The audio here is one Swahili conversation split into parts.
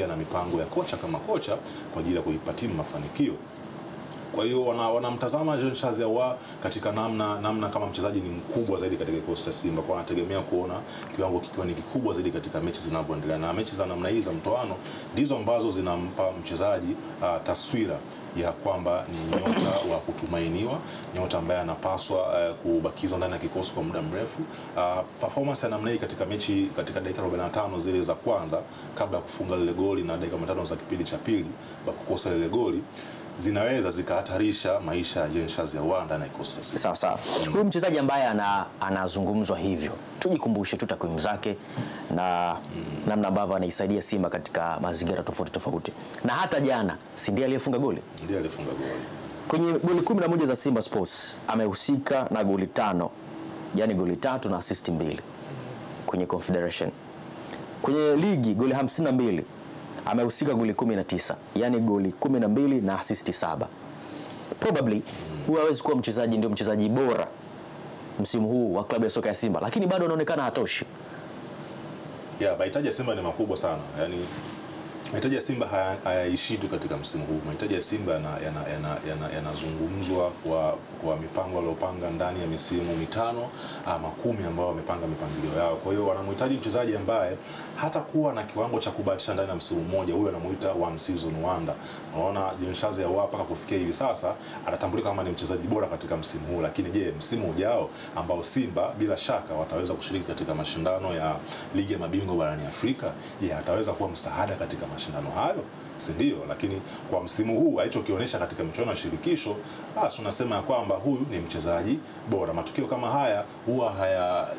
na mipango ya kocha kama kocha kwa ajili ya kuipatia mafanikio. Kwa hiyo wanamtazama Jean Charles Ahoua katika namna kama mchezaji ni mkubwa zaidi katika kikosi cha Simba, kwa anategemea kuona kiwango kikiwa ni kikubwa zaidi katika mechi zinavyoendelea, na mechi za namna hii za mtoano ndizo ambazo zinampa mchezaji taswira ya kwamba ni nyota wa kutumainiwa, nyota ambaye anapaswa kubakizwa ndani ya kikosi kwa muda mrefu. Performance ya namna hii katika mechi, katika dakika 45 zile za kwanza kabla ya kufunga lile goli na dakika 5 za kipindi cha pili baada kukosa lile goli, zinaweza zikahatarisha maisha ya Jean Charles Ahoua ndani ya kikosi cha Simba. Sawa sawa. Huyu mchezaji ambaye anazungumzwa hivyo, tujikumbushe tu takwimu zake na namna ambavyo anaisaidia Simba katika mazingira tofauti tofauti. Na hata jana si ndiye aliyefunga goli? Ndiye aliyefunga goli. Kwenye goli 11 za Simba Sports amehusika na goli 5. Yaani goli 3 na assist 2 kwenye Confederation. Kwenye ligi goli 52 amehusika goli 19, yani goli 12 na assist 7. Probably huwa hawezi kuwa mchezaji ndio mchezaji bora msimu huu wa klabu ya soka ya Simba, lakini bado anaonekana hatoshi. Mahitaji ya Simba ni makubwa sana. Yaani mahitaji ya Simba hayaishi tu katika msimu huu. Mahitaji ya Simba yanazungumzwa kwa mipango aliyopanga ndani ya misimu mitano ama 10 ambao wamepanga mipangilio yao. Kwa hiyo wanamhitaji mchezaji ambaye hata kuwa na kiwango cha kubahatisha ndani ya msimu mmoja. Huyo anamuita one season wonder. Unaona Jean Charles Ahoua mpaka kufikia hivi sasa anatambulika kama ni mchezaji bora katika msimu huu, lakini je, msimu ujao ambao Simba bila shaka wataweza kushiriki katika mashindano ya ligi ya mabingwa barani Afrika, je, ataweza kuwa msaada katika mashindano hayo? Si ndio? Lakini kwa msimu huu alichokionyesha katika michuano ya shirikisho, basi tunasema kwamba huyu ni mchezaji bora. Matukio kama haya huwa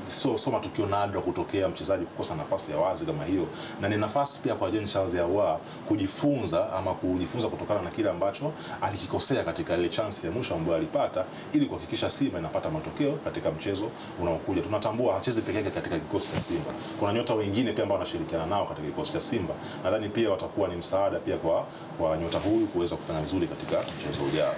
sio matukio nadra kutokea mchezaji kukosa nafasi ya wazi kama hiyo, na ni nafasi pia kwa Jean Charles Ahoua kujifunza kutokana na kile ambacho alikikosea katika ile chance ya mwisho ambayo alipata, ili kuhakikisha Simba inapata matokeo katika mchezo unaokuja. Tunatambua hachezi peke yake katika kikosi cha Simba. Kuna nyota wengine pia ambao wanashirikiana nao katika kikosi cha Simba. Nadhani pia watakuwa ni msaada pia kwa nyota huyu kuweza kufanya vizuri katika mchezo ujao.